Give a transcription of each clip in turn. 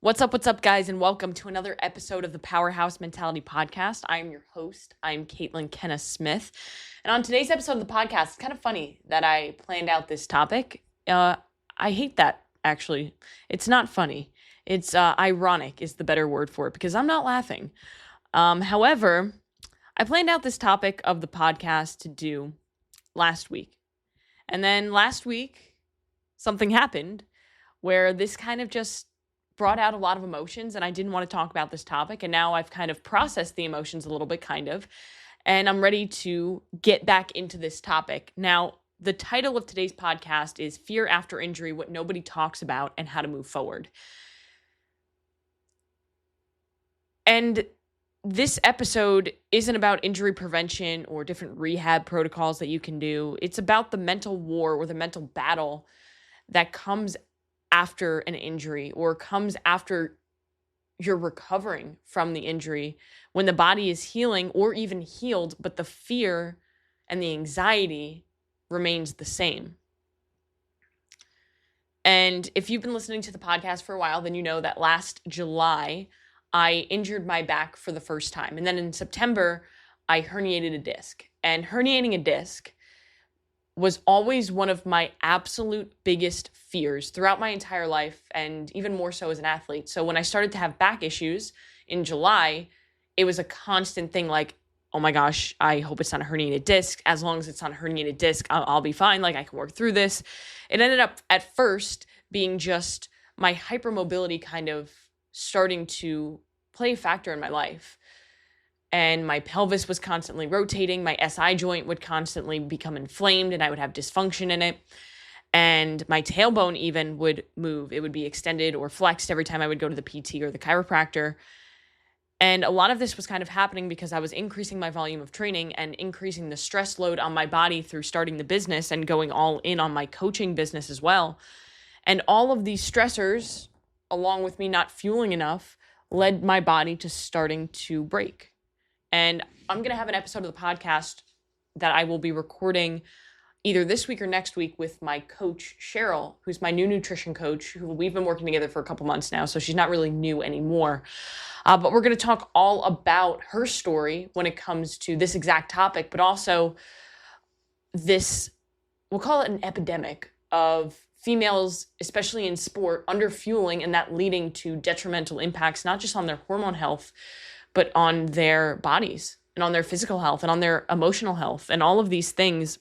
What's up, guys, and welcome to another episode of the Powerhouse Mentality Podcast. I'm your host. I'm Caitlin Kenna Smith. And on today's episode of the podcast, it's kind of funny that I planned out this topic. I hate that, actually. It's not funny. It's ironic is the better word for it because I'm not laughing. However, I planned out this topic of the podcast to do last week. And then last week, something happened where this kind of just brought out a lot of emotions, and I didn't want to talk about this topic. And now I've kind of processed the emotions a little bit, and I'm ready to get back into this topic. Now, the title of today's podcast is Fear After Injury, What Nobody Talks About and How to Move Forward. And this episode isn't about injury prevention or different rehab protocols that you can do. It's about the mental war or the mental battle that comes after an injury or comes after you're recovering from the injury, when the body is healing or even healed, but the fear and the anxiety remains the same. And if you've been listening to the podcast for a while, then you know that last July, I injured my back for the first time. And then in September, I herniated a disc. And herniating a disc was always one of my absolute biggest fears throughout my entire life, and even more so as an athlete. So when I started to have back issues in July, it was a constant thing like, oh my gosh, I hope it's not a herniated disc. As long as it's not a herniated disc, I'll be fine. Like, I can work through this. It ended up at first being just my hypermobility kind of starting to play a factor in my life. And my pelvis was constantly rotating. My SI joint would constantly become inflamed and I would have dysfunction in it. And my tailbone even would move. It would be extended or flexed every time I would go to the PT or the chiropractor. And a lot of this was kind of happening because I was increasing my volume of training and increasing the stress load on my body through starting the business and going all in on my coaching business as well. And all of these stressors, along with me not fueling enough, led my body to starting to break. And I'm going to have an episode of the podcast that I will be recording either this week or next week with my coach, Cheryl, who's my new nutrition coach, who we've been working together for a couple months now, so she's not really new anymore. But we're going to talk all about her story when it comes to this exact topic, but also this, we'll call it an epidemic of females, especially in sport, underfueling, and that leading to detrimental impacts, not just on their hormone health, but on their bodies and on their physical health and on their emotional health and all of these things.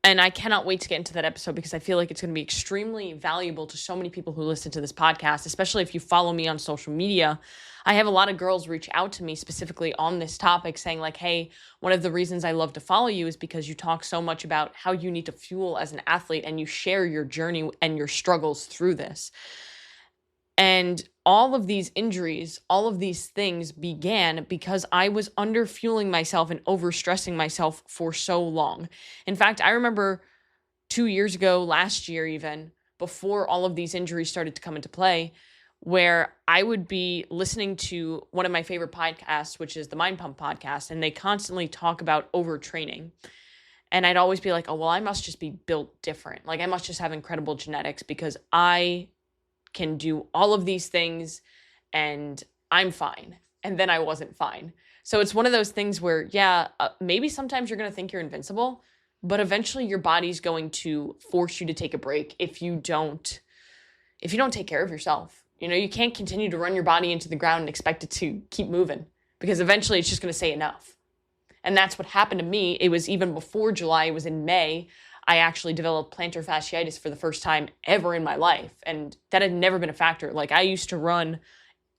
And I cannot wait to get into that episode because I feel like it's going to be extremely valuable to so many people who listen to this podcast, especially if you follow me on social media. I have a lot of girls reach out to me specifically on this topic saying like, hey, one of the reasons I love to follow you is because you talk so much about how you need to fuel as an athlete and you share your journey and your struggles through this. And all of these injuries, all of these things began because I was underfueling myself and overstressing myself for so long. In fact, I remember 2 years ago, last year even, before all of these injuries started to come into play, where I would be listening to one of my favorite podcasts, which is the Mind Pump podcast, and they constantly talk about overtraining. And I'd always be like, oh, well, I must just be built different. Like, I must just have incredible genetics because I can do all of these things and I'm fine. And then I wasn't fine. So it's one of those things where, maybe sometimes you're going to think you're invincible, but eventually your body's going to force you to take a break if you don't take care of yourself. You know, you can't continue to run your body into the ground and expect it to keep moving because eventually it's just going to say enough. And that's what happened to me. It was even before July, it was in May, I actually developed plantar fasciitis for the first time ever in my life. And that had never been a factor. Like, I used to run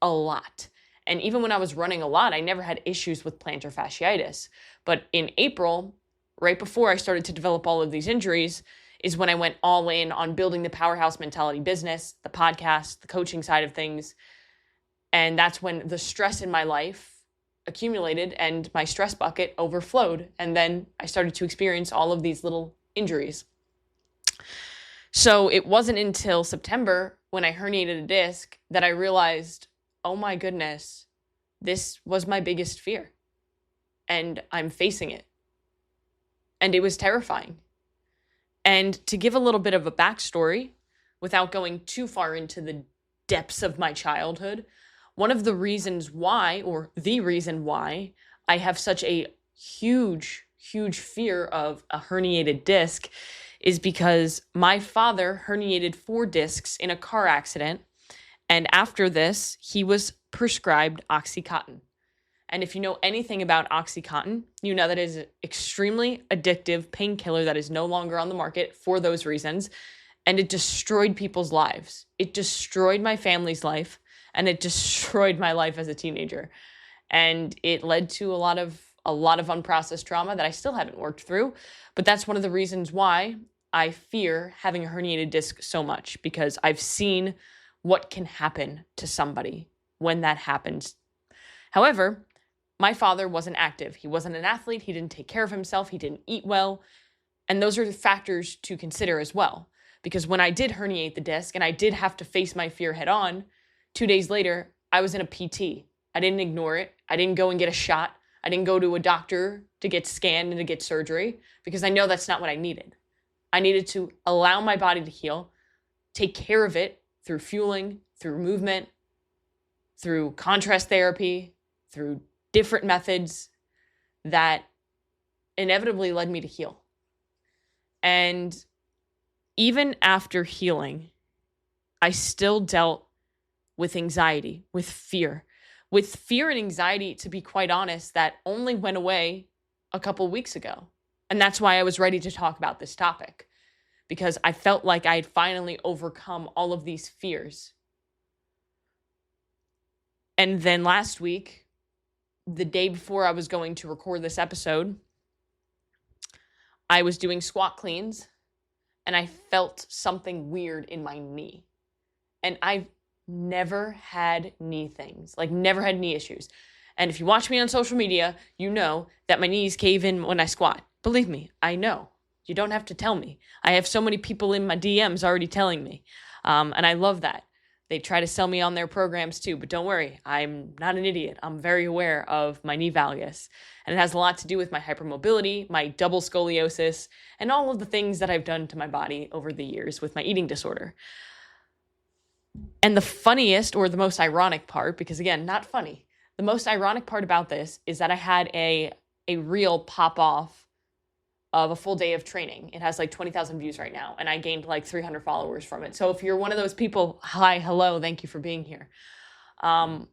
a lot. And even when I was running a lot, I never had issues with plantar fasciitis. But in April, right before I started to develop all of these injuries, is when I went all in on building the Powerhouse Mentality business, the podcast, the coaching side of things. And that's when the stress in my life accumulated and my stress bucket overflowed. And then I started to experience all of these little injuries. So it wasn't until September when I herniated a disc that I realized, oh my goodness, this was my biggest fear. And I'm facing it. And it was terrifying. And to give a little bit of a backstory, without going too far into the depths of my childhood. One of the reasons why, or the reason why, I have such a huge, huge fear of a herniated disc is because my father herniated 4 discs in a car accident. And after this, he was prescribed Oxycontin. And if you know anything about Oxycontin, you know that it is an extremely addictive painkiller that is no longer on the market for those reasons. And it destroyed people's lives. It destroyed my family's life, and it destroyed my life as a teenager. And it led to a lot of unprocessed trauma that I still haven't worked through. But that's one of the reasons why I fear having a herniated disc so much, because I've seen what can happen to somebody when that happens. However, my father wasn't active. He wasn't an athlete. He didn't take care of himself. He didn't eat well. And those are the factors to consider as well. Because when I did herniate the disc and I did have to face my fear head on, 2 days later, I was in a PT. I didn't ignore it. I didn't go and get a shot. I didn't go to a doctor to get scanned and to get surgery, because I know that's not what I needed. I needed to allow my body to heal, take care of it through fueling, through movement, through contrast therapy, through different methods that inevitably led me to heal. And even after healing, I still dealt with anxiety, with fear and anxiety, to be quite honest, that only went away a couple weeks ago. And that's why I was ready to talk about this topic, because I felt like I had finally overcome all of these fears. And then last week, the day before I was going to record this episode, I was doing squat cleans and I felt something weird in my knee. And I've never had knee things, like never had knee issues. And if you watch me on social media, you know that my knees cave in when I squat. Believe me, I know. You don't have to tell me. I have so many people in my DMs already telling me. And I love that. They try to sell me on their programs too, but don't worry, I'm not an idiot. I'm very aware of my knee valgus, and it has a lot to do with my hypermobility, my double scoliosis, and all of the things that I've done to my body over the years with my eating disorder. And the funniest, or the most ironic part, because again, not funny, the most ironic part about this is that I had a reel pop off of a full day of training. It has like 20,000 views right now, and I gained like 300 followers from it. So if you're one of those people, hi, hello, thank you for being here. And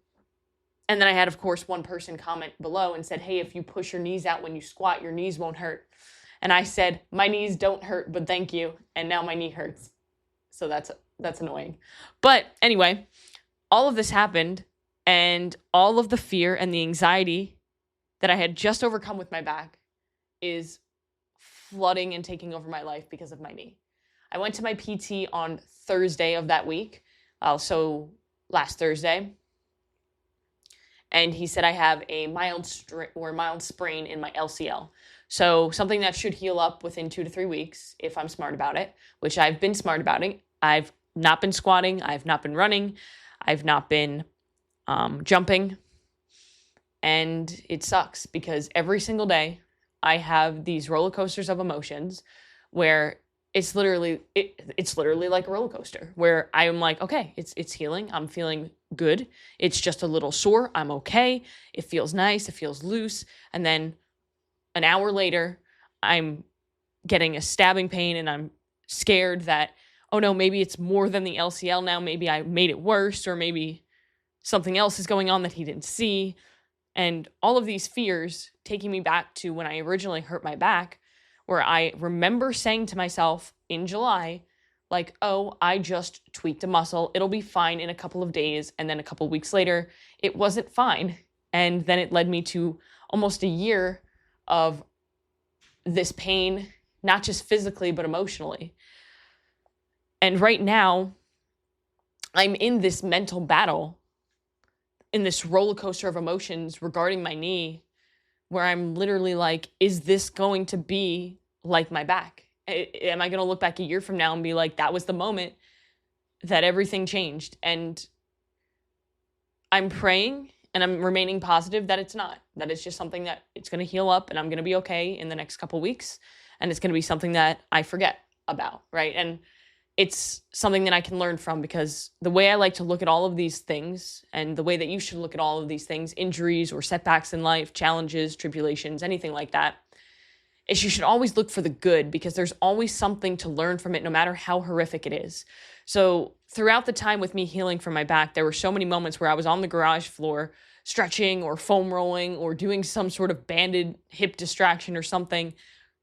then I had, of course, one person comment below and said, hey, if you push your knees out when you squat, your knees won't hurt. And I said, my knees don't hurt, but thank you. And now my knee hurts. So that's annoying. But anyway, all of this happened, and all of the fear and the anxiety that I had just overcome with my back is flooding and taking over my life because of my knee. I went to my PT on Thursday of that week, so last Thursday, and he said I have a mild sprain in my LCL. So something that should heal up within 2 to 3 weeks if I'm smart about it, which I've been smart about it. I've not been squatting, I've not been running, I've not been jumping, and it sucks because every single day I have these roller coasters of emotions where it's literally like a roller coaster where I'm like, okay, it's healing. I'm feeling good. It's just a little sore. I'm okay. It feels nice. It feels loose. And then an hour later, I'm getting a stabbing pain and I'm scared that, oh no, maybe it's more than the LCL now. Maybe I made it worse, or maybe something else is going on that he didn't see. And all of these fears taking me back to when I originally hurt my back, where I remember saying to myself in July, like, oh, I just tweaked a muscle. It'll be fine in a couple of days. And then a couple of weeks later, it wasn't fine. And then it led me to almost a year of this pain, not just physically, but emotionally. And right now, I'm in this mental battle, in this roller coaster of emotions regarding my knee, where I'm literally like, is this going to be like my back? Am I going to look back a year from now and be like, that was the moment that everything changed? And I'm praying and I'm remaining positive that it's not, that it's just something that it's going to heal up and I'm going to be okay in the next couple weeks. And it's going to be something that I forget about, right? And it's something that I can learn from, because the way I like to look at all of these things, and the way that you should look at all of these things, injuries or setbacks in life, challenges, tribulations, anything like that, is you should always look for the good, because there's always something to learn from it, no matter how horrific it is. So throughout the time with me healing from my back, there were so many moments where I was on the garage floor stretching or foam rolling or doing some sort of banded hip distraction or something,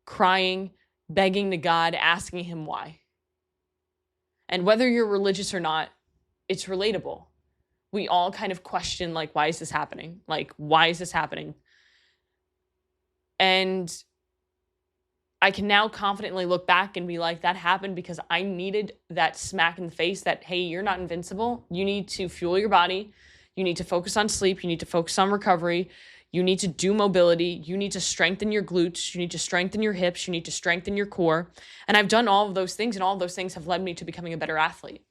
crying, begging to God, asking him why. And whether you're religious or not, it's relatable. We all kind of question, like, why is this happening? Like, why is this happening? And I can now confidently look back and be like, that happened because I needed that smack in the face that, hey, you're not invincible. You need to fuel your body. You need to focus on sleep. You need to focus on recovery. You need to do mobility. You need to strengthen your glutes. You need to strengthen your hips. You need to strengthen your core. And I've done all of those things, and all of those things have led me to becoming a better athlete.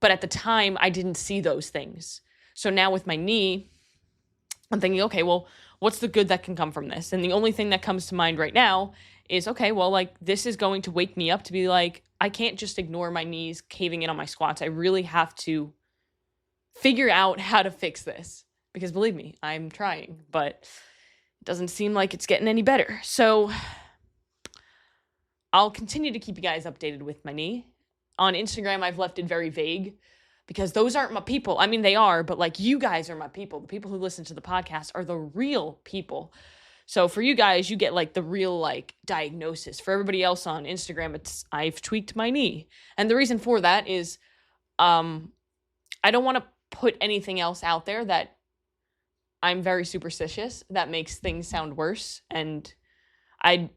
But at the time, I didn't see those things. So now with my knee, I'm thinking, okay, well, what's the good that can come from this? And the only thing that comes to mind right now is, okay, well, like, this is going to wake me up to be like, I can't just ignore my knees caving in on my squats. I really have to figure out how to fix this, because believe me, I'm trying, but it doesn't seem like it's getting any better. So I'll continue to keep you guys updated with my knee. On Instagram, I've left it very vague, because those aren't my people. I mean, they are, but like, you guys are my people. The people who listen to the podcast are the real people. So for you guys, you get like the real like diagnosis. For everybody else on Instagram, it's I've tweaked my knee. And the reason for that is I don't want to put anything else out there that I'm very superstitious. That makes things sound worse. And I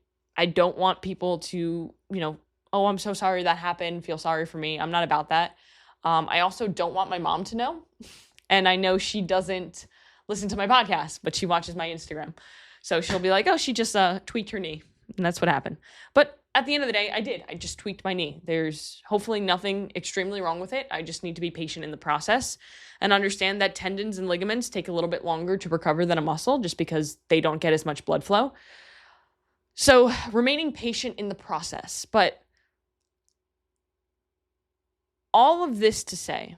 don't want people to, oh, I'm so sorry that happened, feel sorry for me. I'm not about that. I also don't want my mom to know. And I know she doesn't listen to my podcast, but she watches my Instagram. So she'll be like, oh, she just tweaked her knee. And that's what happened. But at the end of the day, I just tweaked my knee. There's hopefully nothing extremely wrong with it. I just need to be patient in the process and understand that tendons and ligaments take a little bit longer to recover than a muscle, just because they don't get as much blood flow. So remaining patient in the process. But all of this to say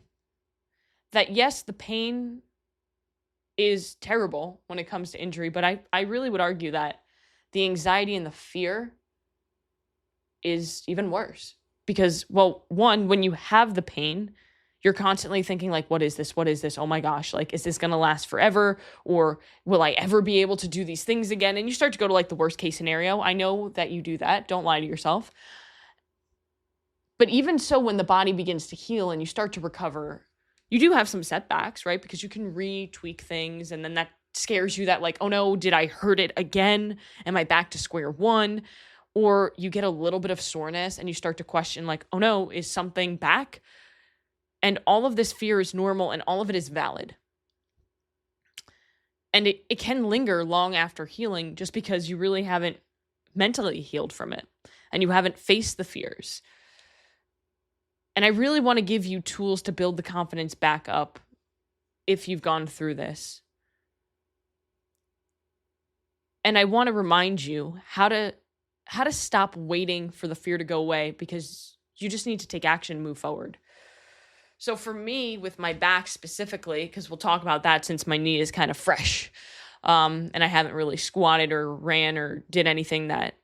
that, yes, the pain is terrible when it comes to injury, but I really would argue that the anxiety and the fear is even worse. Because, well, one, when you have the pain, you're constantly thinking like, what is this? What is this? Oh my gosh, like, is this going to last forever? Or will I ever be able to do these things again? And you start to go to like the worst case scenario. I know that you do that. Don't lie to yourself. But even so, when the body begins to heal and you start to recover, you do have some setbacks, right? Because you can retweak things, and then that scares you that like, oh no, did I hurt it again? Am I back to square one? Or you get a little bit of soreness and you start to question like, oh no, is something back? And all of this fear is normal, and all of it is valid. And it can linger long after healing, just because you really haven't mentally healed from it and you haven't faced the fears. And I really want to give you tools to build the confidence back up if you've gone through this. And I want to remind you how to stop waiting for the fear to go away, because you just need to take action and move forward. So for me, with my back specifically, because we'll talk about that since my knee is kind of fresh, and I haven't really squatted or ran or did anything that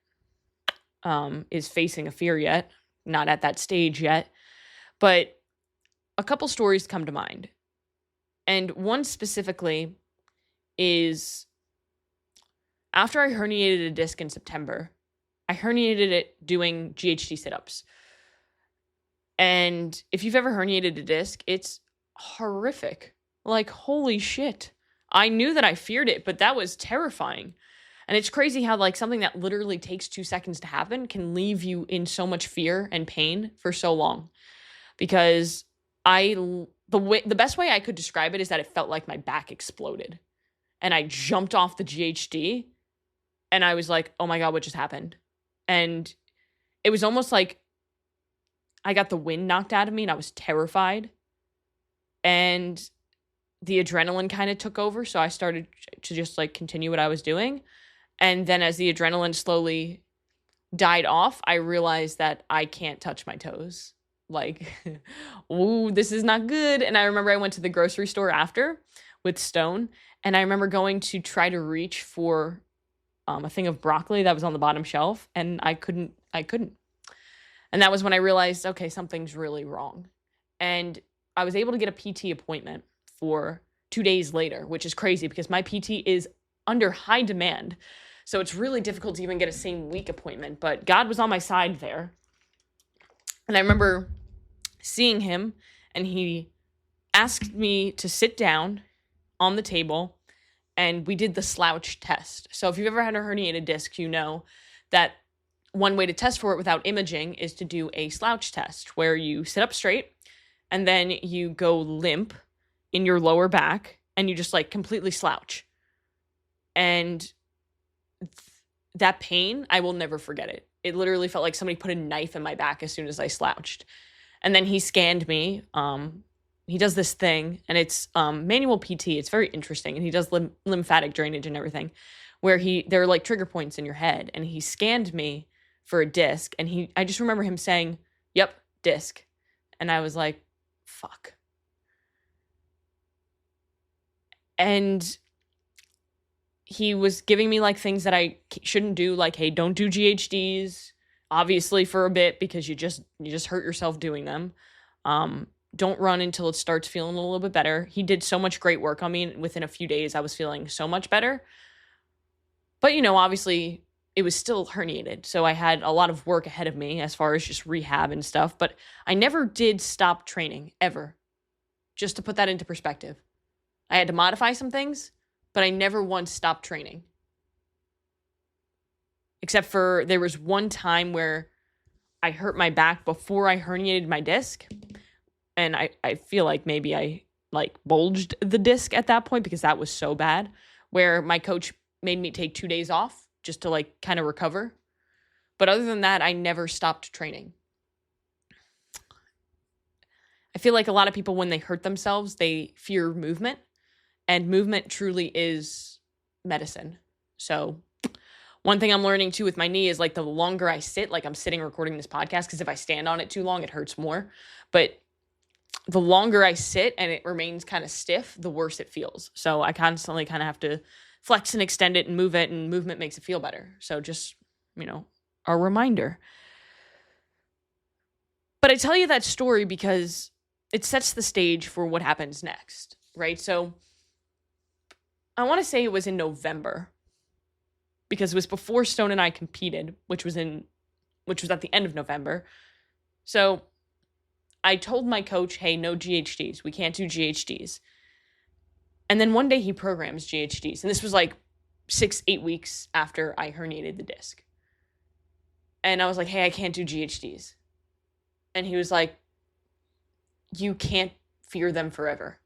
is facing a fear yet, not at that stage yet. But a couple stories come to mind. And one specifically is after I herniated a disc in September. I herniated it doing GHD sit-ups. And if you've ever herniated a disc, it's horrific. Like, holy shit. I knew that I feared it, but that was terrifying. And it's crazy how like something that literally takes 2 seconds to happen can leave you in so much fear and pain for so long. Because the best way I could describe it is that it felt like my back exploded. And I jumped off the GHD and I was like, oh my God, what just happened? And it was almost like I got the wind knocked out of me and I was terrified. And the adrenaline kind of took over. So I started to just like continue what I was doing. And then as the adrenaline slowly died off, I realized that I can't touch my toes. Like, ooh, this is not good. And I remember I went to the grocery store after with Stone, and I remember going to try to reach for a thing of broccoli that was on the bottom shelf, and I couldn't. And that was when I realized, okay, something's really wrong. And I was able to get a PT appointment for 2 days later, which is crazy because my PT is under high demand. So it's really difficult to even get a same week appointment, but God was on my side there. And I remember seeing him, and he asked me to sit down on the table, and we did the slouch test. So if you've ever had a herniated disc, you know that one way to test for it without imaging is to do a slouch test, where you sit up straight and then you go limp in your lower back and you just like completely slouch. And that pain, I will never forget it. It literally felt like somebody put a knife in my back as soon as I slouched. And then he scanned me. He does this thing, and it's manual PT. It's very interesting. And he does lymphatic drainage and everything, where there are like trigger points in your head. And he scanned me for a disc. And I just remember him saying, "Yep, disc." And I was like, fuck. And he was giving me like things that I shouldn't do, like, hey, don't do GHDs, obviously, for a bit, because you just hurt yourself doing them. Don't run until it starts feeling a little bit better. He did so much great work on me, and within a few days I was feeling so much better. But, obviously it was still herniated, so I had a lot of work ahead of me as far as just rehab and stuff. But I never did stop training, ever. Just to put that into perspective. I had to modify some things, but I never once stopped training. Except for there was one time where I hurt my back before I herniated my disc. And I feel like maybe I bulged the disc at that point because that was so bad, where my coach made me take 2 days off just to kind of recover. But other than that, I never stopped training. I feel like a lot of people, when they hurt themselves, they fear movement. And movement truly is medicine. So one thing I'm learning too with my knee is the longer I sit, I'm sitting recording this podcast, because if I stand on it too long, it hurts more. But the longer I sit and it remains kind of stiff, the worse it feels. So I constantly kind of have to flex and extend it and move it, and movement makes it feel better. So just, a reminder. But I tell you that story because it sets the stage for what happens next, right? So I want to say it was in November, because it was before Stone and I competed, which was at the end of November. So I told my coach, hey, no GHDs. We can't do GHDs. And then one day he programs GHDs. And this was 6-8 weeks after I herniated the disc. And I was like, hey, I can't do GHDs. And he was like, you can't fear them forever.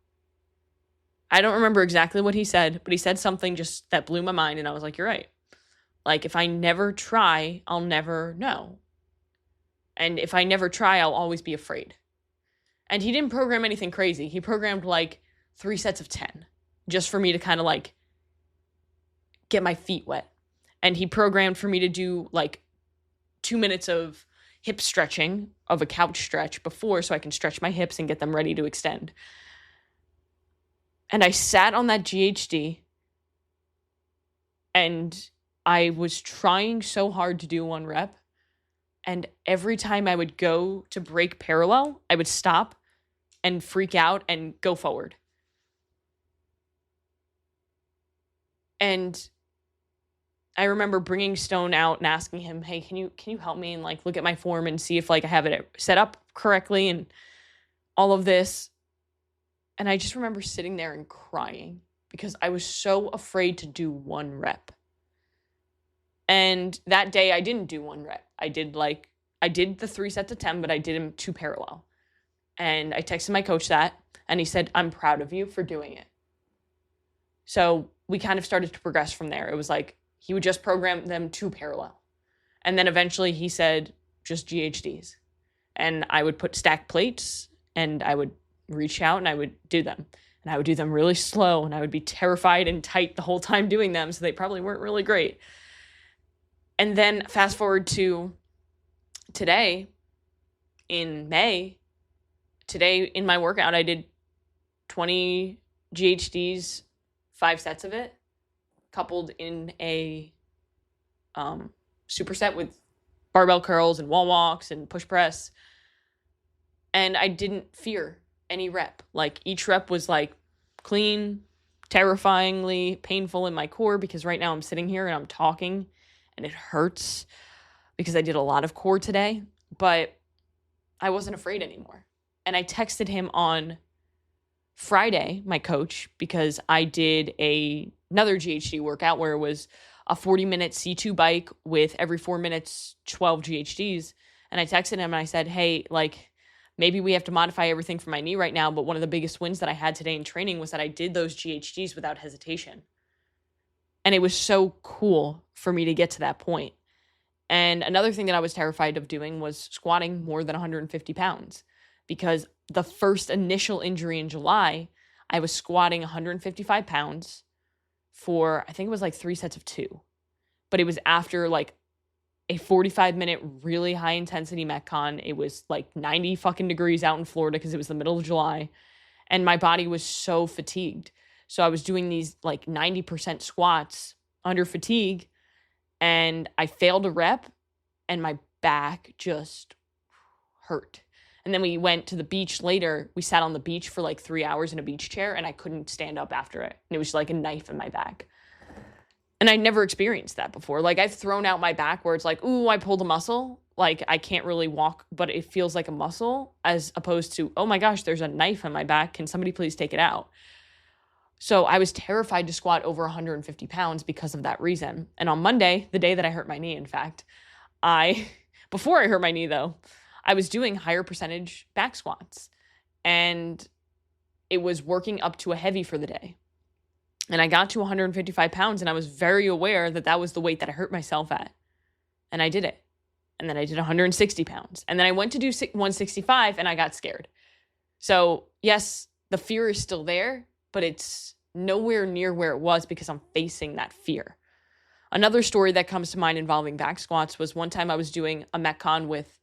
I don't remember exactly what he said, but he said something just that blew my mind. And I was like, you're right. If I never try, I'll never know. And if I never try, I'll always be afraid. And he didn't program anything crazy. He programmed 3 sets of 10 just for me to kind of get my feet wet. And he programmed for me to do 2 minutes of hip stretching, of a couch stretch before, so I can stretch my hips and get them ready to extend. And I sat on that GHD, and I was trying so hard to do 1 rep. And every time I would go to break parallel, I would stop and freak out and go forward. And I remember bringing Stone out and asking him, hey, can you help me and look at my form and see if I have it set up correctly and all of this. And I just remember sitting there and crying because I was so afraid to do 1 rep. And that day I didn't do 1 rep. I did the 3 sets of 10, but I did them 2 parallel. And I texted my coach that, and he said, I'm proud of you for doing it. So we kind of started to progress from there. It was he would just program them 2 parallel. And then eventually he said, just GHDs. And I would put stacked plates, and I would reach out and I would do them. And I would do them really slow, and I would be terrified and tight the whole time doing them, so they probably weren't really great. And then fast forward to today in May. Today in my workout, I did 20 GHDs, 5 sets of it, coupled in a superset with barbell curls and wall walks and push press. And I didn't fear any rep. Like, each rep was like clean, terrifyingly painful in my core, because right now I'm sitting here and I'm talking and it hurts because I did a lot of core today, but I wasn't afraid anymore. And I texted him on Friday, my coach, because I did another GHD workout where it was a 40-minute C2 bike with every 4 minutes, 12 GHDs. And I texted him and I said, hey, like, maybe we have to modify everything for my knee right now, but one of the biggest wins that I had today in training was that I did those GHDs without hesitation. And it was so cool for me to get to that point. And another thing that I was terrified of doing was squatting more than 150 pounds, because the first initial injury in July, I was squatting 155 pounds for, I think it was like 3 sets of 2. But it was after like a 45-minute really high intensity Metcon. It was like 90 fucking degrees out in Florida because it was the middle of July. And my body was so fatigued. So I was doing these like 90% squats under fatigue, and I failed a rep and my back just hurt. And then we went to the beach later. We sat on the beach for like 3 hours in a beach chair, and I couldn't stand up after it. And it was like a knife in my back. And I'd never experienced that before. Like, I've thrown out my back where it's like, ooh, I pulled a muscle. Like, I can't really walk, but it feels like a muscle, as opposed to, oh my gosh, there's a knife in my back. Can somebody please take it out? So I was terrified to squat over 150 pounds because of that reason. And on Monday, the day that I hurt my knee, in fact, before I hurt my knee though, I was doing higher percentage back squats, and it was working up to a heavy for the day. And I got to 155 pounds, and I was very aware that that was the weight that I hurt myself at. And I did it. And then I did 160 pounds. And then I went to do 165, and I got scared. So yes, the fear is still there, but it's nowhere near where it was because I'm facing that fear. Another story that comes to mind involving back squats was one time I was doing a Metcon with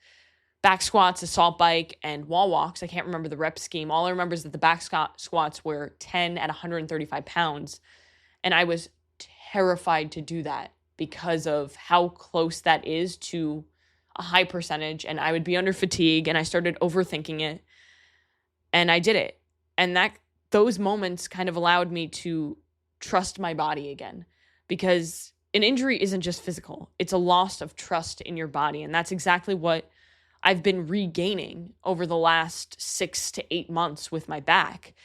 back squats, assault bike, and wall walks. I can't remember the rep scheme. All I remember is that the back squats were 10 at 135 pounds. And I was terrified to do that because of how close that is to a high percentage. And I would be under fatigue, and I started overthinking it. And I did it. And those moments kind of allowed me to trust my body again, because an injury isn't just physical. It's a loss of trust in your body. And that's exactly what I've been regaining over the last 6 to 8 months with my back.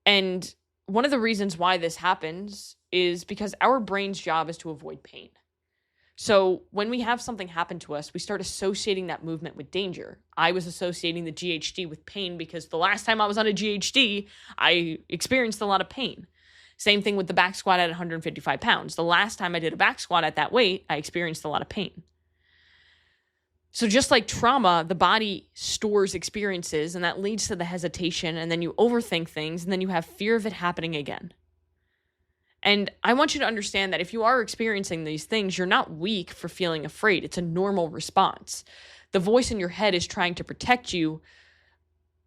And one of the reasons why this happens is because our brain's job is to avoid pain. So when we have something happen to us, we start associating that movement with danger. I was associating the GHD with pain because the last time I was on a GHD, I experienced a lot of pain. Same thing with the back squat at 155 pounds. The last time I did a back squat at that weight, I experienced a lot of pain. So just like trauma, the body stores experiences, and that leads to the hesitation, and then you overthink things, and then you have fear of it happening again. And I want you to understand that if you are experiencing these things, you're not weak for feeling afraid. It's a normal response. The voice in your head is trying to protect you,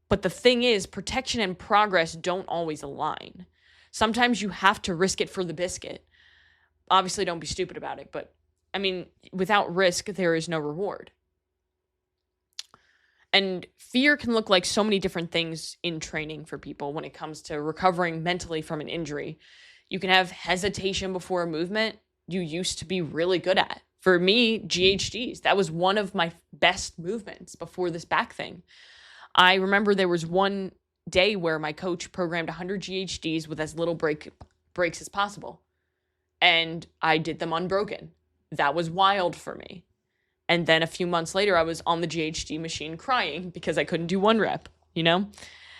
but the thing is, protection and progress don't always align. Sometimes you have to risk it for the biscuit. Obviously, don't be stupid about it, but I mean, without risk, there is no reward. And fear can look like so many different things in training for people when it comes to recovering mentally from an injury. You can have hesitation before a movement you used to be really good at. For me, GHDs, that was one of my best movements before this back thing. I remember there was one day where my coach programmed 100 GHDs with as little breaks as possible. And I did them unbroken. That was wild for me. And then a few months later, I was on the GHD machine crying because I couldn't do one rep,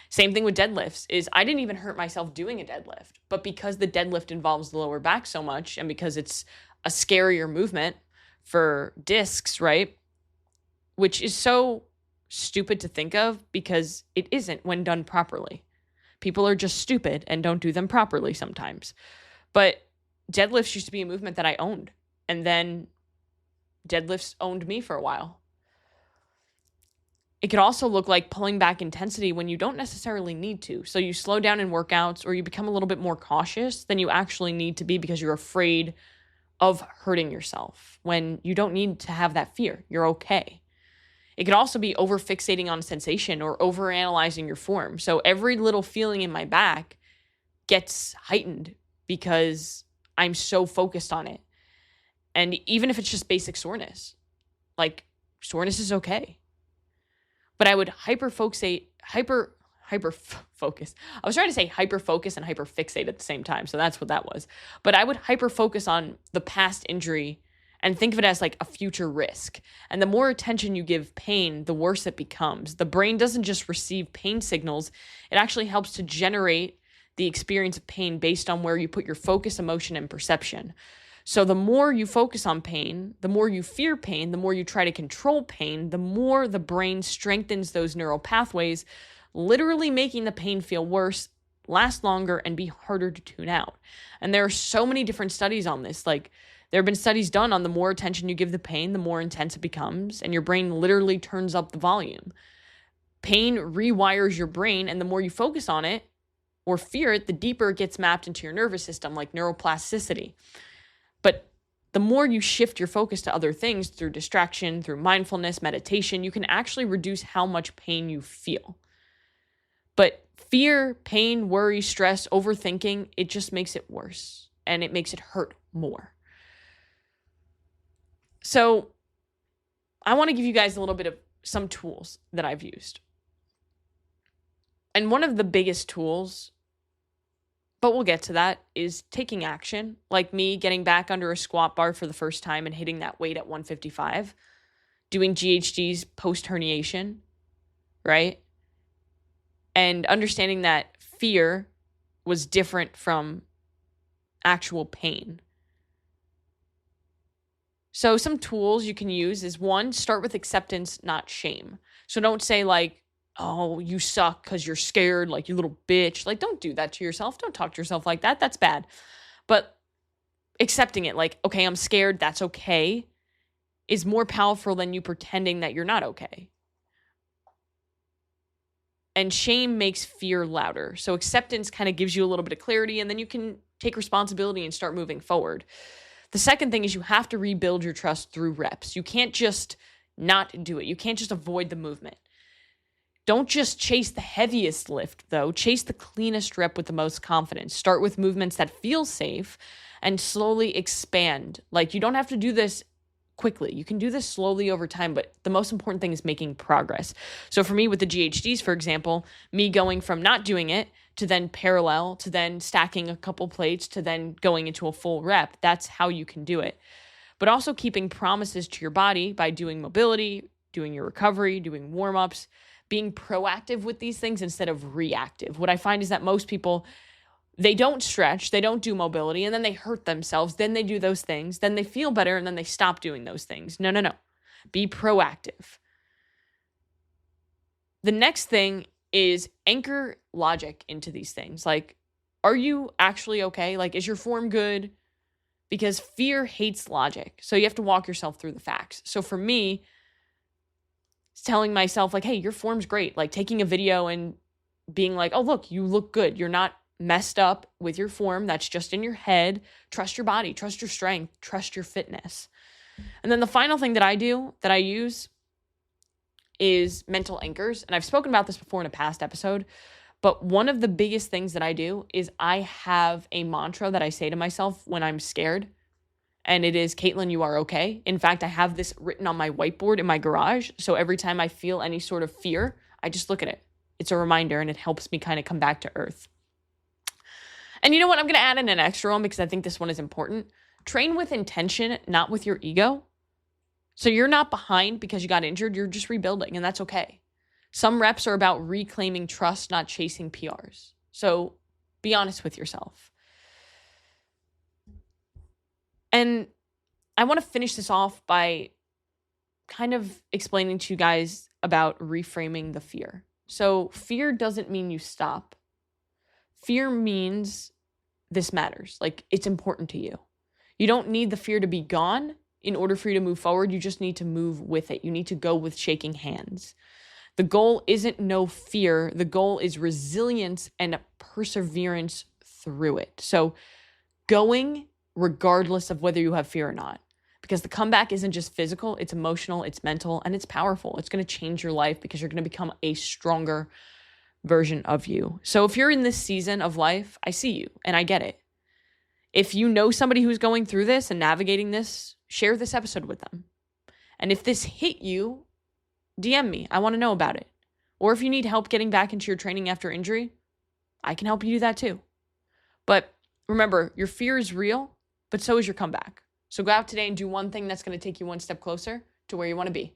Same thing with deadlifts is I didn't even hurt myself doing a deadlift. But because the deadlift involves the lower back so much, and because it's a scarier movement for discs, right? Which is so stupid to think of because it isn't when done properly. People are just stupid and don't do them properly sometimes. But deadlifts used to be a movement that I owned. And then deadlifts owned me for a while. It could also look like pulling back intensity when you don't necessarily need to. So you slow down in workouts, or you become a little bit more cautious than you actually need to be because you're afraid of hurting yourself when you don't need to have that fear. You're okay. It could also be over fixating on sensation or over analyzing your form. So every little feeling in my back gets heightened because I'm so focused on it. And even if it's just basic soreness, like soreness is okay. But I would hyper focus. I was trying to say hyper focus and hyper fixate at the same time. So that's what that was. But I would hyper focus on the past injury and think of it as like a future risk. And the more attention you give pain, the worse it becomes. The brain doesn't just receive pain signals. It actually helps to generate the experience of pain based on where you put your focus, emotion, and perception. So the more you focus on pain, the more you fear pain, the more you try to control pain, the more the brain strengthens those neural pathways, literally making the pain feel worse, last longer, and be harder to tune out. And there are so many different studies on this. Like, there have been studies done on the more attention you give the pain, the more intense it becomes, and your brain literally turns up the volume. Pain rewires your brain, and the more you focus on it or fear it, the deeper it gets mapped into your nervous system, like neuroplasticity. But the more you shift your focus to other things through distraction, through mindfulness, meditation, you can actually reduce how much pain you feel. But fear, pain, worry, stress, overthinking, it just makes it worse, and it makes it hurt more. So I want to give you guys a little bit of some tools that I've used. And one of the biggest tools, but we'll get to that, is taking action. Like me getting back under a squat bar for the first time and hitting that weight at 155, doing GHDs post herniation, right? And understanding that fear was different from actual pain. So some tools you can use is, one, start with acceptance, not shame. So don't say like, oh, you suck because you're scared, like you little bitch. Like, don't do that to yourself. Don't talk to yourself like that. That's bad. But accepting it, like, okay, I'm scared, that's okay, is more powerful than you pretending that you're not okay. And shame makes fear louder. So acceptance kind of gives you a little bit of clarity, and then you can take responsibility and start moving forward. The second thing is you have to rebuild your trust through reps. You can't just not do it. You can't just avoid the movement. Don't just chase the heaviest lift, though. Chase the cleanest rep with the most confidence. Start with movements that feel safe and slowly expand. Like, you don't have to do this quickly. You can do this slowly over time, but the most important thing is making progress. So for me with the GHDs, for example, me going from not doing it to then parallel, to then stacking a couple plates, to then going into a full rep, that's how you can do it. But also keeping promises to your body by doing mobility, doing your recovery, doing warm-ups, being proactive with these things instead of reactive. What I find is that most people, they don't stretch, they don't do mobility, and then they hurt themselves, then they do those things, then they feel better, and then they stop doing those things. No. Be proactive. The next thing is anchor logic into these things. Like, are you actually okay? Like, is your form good? Because fear hates logic. So you have to walk yourself through the facts. So for me, it's telling myself like, hey, your form's great. Like taking a video and being like, oh, look, you look good. You're not messed up with your form. That's just in your head. Trust your body, trust your strength, trust your fitness. And then the final thing that I use is mental anchors. And I've spoken about this before in a past episode, but one of the biggest things that I do is I have a mantra that I say to myself when I'm scared. And it is, Caitlin, you are okay. In fact, I have this written on my whiteboard in my garage. So every time I feel any sort of fear, I just look at it. It's a reminder, and it helps me kind of come back to earth. And you know what? I'm going to add in an extra one because I think this one is important. Train with intention, not with your ego. So you're not behind because you got injured. You're just rebuilding, and that's okay. Some reps are about reclaiming trust, not chasing PRs. So be honest with yourself. And I want to finish this off by kind of explaining to you guys about reframing the fear. So fear doesn't mean you stop. Fear means this matters. Like, it's important to you. You don't need the fear to be gone in order for you to move forward. You just need to move with it. You need to go with shaking hands. The goal isn't no fear. The goal is resilience and perseverance through it. So going regardless of whether you have fear or not, because the comeback isn't just physical, it's emotional, it's mental, and it's powerful. It's going to change your life because you're going to become a stronger version of you. So if you're in this season of life, I see you and I get it. If you know somebody who's going through this and navigating this, share this episode with them. And if this hit you, DM me. I want to know about it. Or if you need help getting back into your training after injury, I can help you do that too. But remember, your fear is real, but so is your comeback. So go out today and do one thing that's going to take you one step closer to where you want to be.